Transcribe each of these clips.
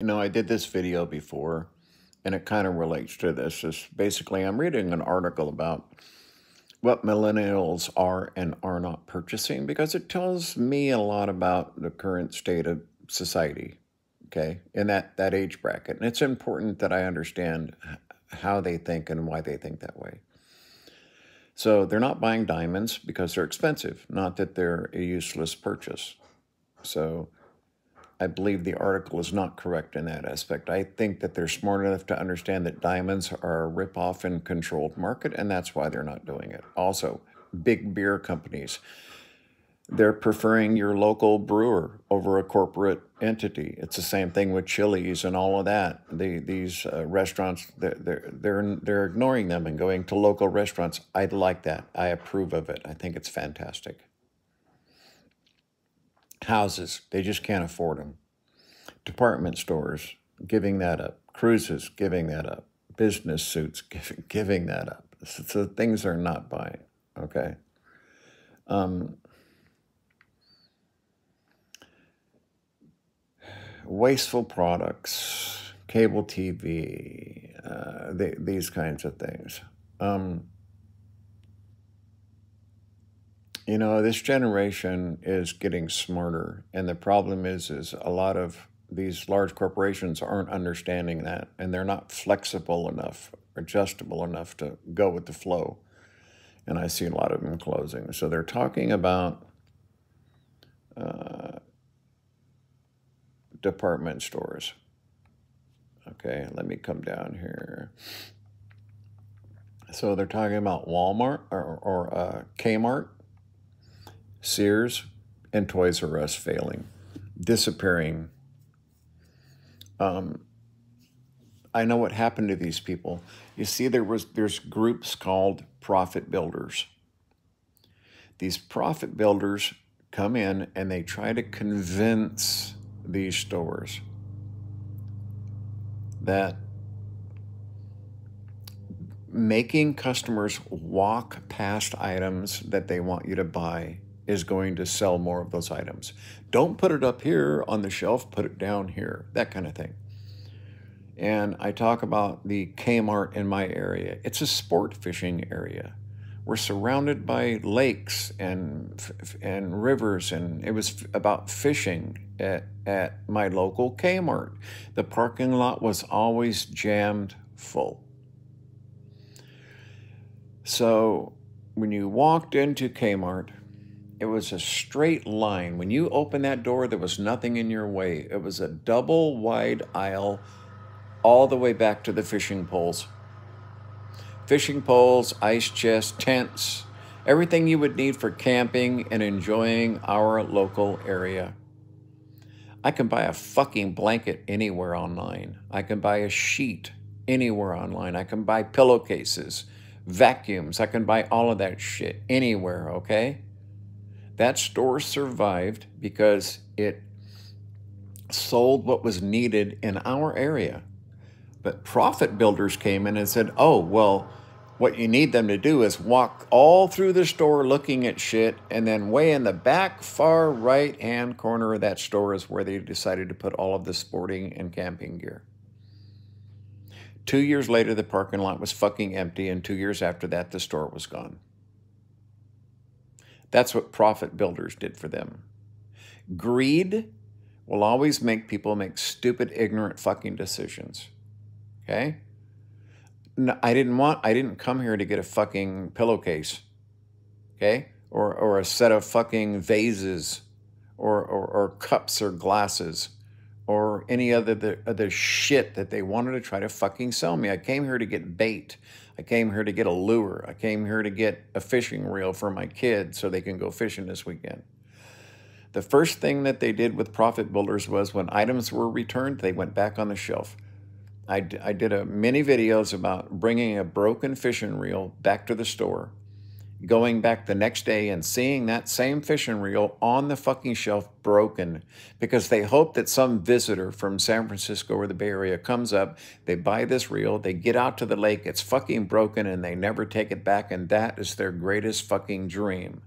I did this video before, and it kind of relates to this. Is basically, I'm reading an article about what millennials are and are not purchasing because it tells me a lot about the current state of society, okay, in that age bracket. And it's important that I understand how they think and why they think that way. So they're not buying diamonds because they're expensive, not that they're a useless purchase. So I believe the article is not correct in that aspect. I think that they're smart enough to understand that diamonds are a rip-off and controlled market, and that's why they're not doing it. Also, big beer companies, they're preferring your local brewer over a corporate entity. It's the same thing with Chili's and all of that. These restaurants, they're ignoring them and going to local restaurants. I like that. I approve of it. I think it's fantastic. Houses, they just can't afford them. Department stores, giving that up. Cruises, giving that up. Business suits, giving that up. So things are not buying, okay? Wasteful products, cable TV, these kinds of things. This generation is getting smarter, and the problem is a lot of these large corporations aren't understanding that, and they're not flexible enough, adjustable enough to go with the flow. And I see a lot of them closing. So they're talking about department stores. Okay, let me come down here. So they're talking about Walmart or Kmart, Sears, and Toys R Us failing, disappearing. I know what happened to these people. You see, there's groups called profit builders. These profit builders come in and they try to convince these stores that making customers walk past items that they want you to buy is going to sell more of those items. Don't put it up here on the shelf, put it down here, that kind of thing. And I talk about the Kmart in my area. It's a sport fishing area. We're surrounded by lakes and rivers, and it was about fishing at my local Kmart. The parking lot was always jammed full. So when you walked into Kmart, it was a straight line. When you opened that door, there was nothing in your way. It was a double wide aisle all the way back to the fishing poles. Fishing poles, ice chests, tents, everything you would need for camping and enjoying our local area. I can buy a fucking blanket anywhere online. I can buy a sheet anywhere online. I can buy pillowcases, vacuums. I can buy all of that shit anywhere, okay? That store survived because it sold what was needed in our area. But profit builders came in and said, oh, well, what you need them to do is walk all through the store looking at shit, and then way in the back far right-hand corner of that store is where they decided to put all of the sporting and camping gear. 2 years later, the parking lot was fucking empty, and 2 years after that, the store was gone. That's what profit builders did for them. Greed will always make people make stupid, ignorant fucking decisions. Okay? No, I didn't come here to get a fucking pillowcase. Okay? Or a set of fucking vases or cups or glasses or any other shit that they wanted to try to fucking sell me. I came here to get bait. I came here to get a lure. I came here to get a fishing reel for my kids so they can go fishing this weekend. The first thing that they did with profit builders was when items were returned, they went back on the shelf. I did a many videos about bringing a broken fishing reel back to the store, going back the next day and seeing that same fishing reel on the fucking shelf broken because they hope that some visitor from San Francisco or the Bay Area comes up, they buy this reel, they get out to the lake, it's fucking broken, and they never take it back, and that is their greatest fucking dream.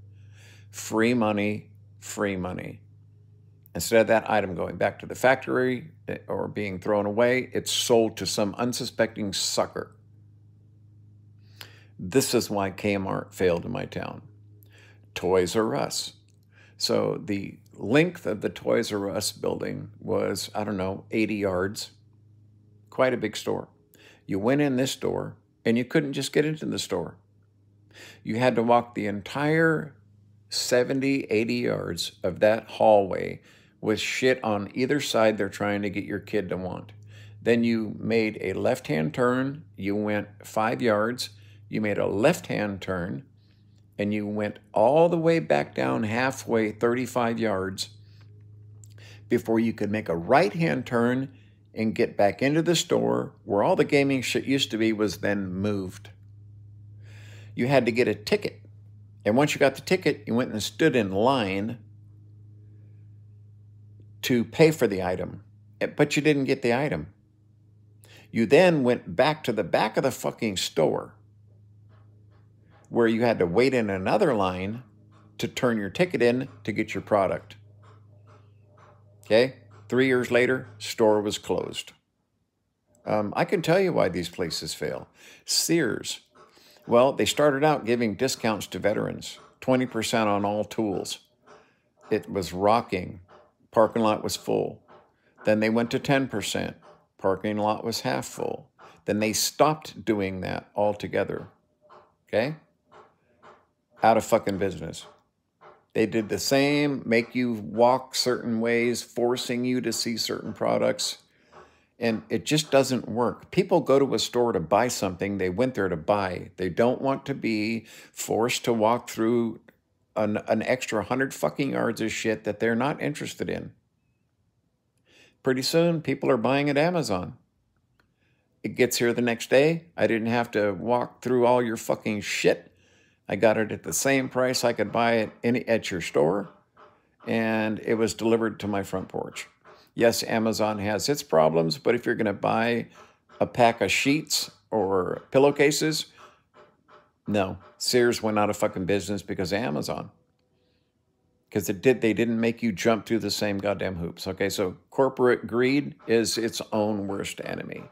Free money, free money. Instead of that item going back to the factory or being thrown away, it's sold to some unsuspecting sucker. This is why Kmart failed in my town. Toys R Us. So the length of the Toys R Us building was, I don't know, 80 yards. Quite a big store. You went in this door and you couldn't just get into the store. You had to walk the entire 70, 80 yards of that hallway with shit on either side they're trying to get your kid to want. Then you made a left-hand turn. You went 5 yards. You made a left-hand turn. And you went all the way back down halfway, 35 yards, before you could make a right-hand turn and get back into the store where all the gaming shit used to be was then moved. You had to get a ticket. And once you got the ticket, you went and stood in line to pay for the item. But you didn't get the item. You then went back to the back of the fucking store where you had to wait in another line to turn your ticket in to get your product. Okay? 3 years later, store was closed. I can tell you why these places fail. Sears. Well, they started out giving discounts to veterans, 20% on all tools. It was rocking. Parking lot was full. Then they went to 10%. Parking lot was half full. Then they stopped doing that altogether. Okay? Out of fucking business. They did the same, make you walk certain ways, forcing you to see certain products. And it just doesn't work. People go to a store to buy something they went there to buy. They don't want to be forced to walk through an extra 100 fucking yards of shit that they're not interested in. Pretty soon, people are buying at Amazon. It gets here the next day. I didn't have to walk through all your fucking shit. I got it at the same price I could buy it at your store, and it was delivered to my front porch. Yes, Amazon has its problems, but if you're going to buy a pack of sheets or pillowcases, no. Sears went out of fucking business because of Amazon. Because they didn't make you jump through the same goddamn hoops. Okay, so corporate greed is its own worst enemy.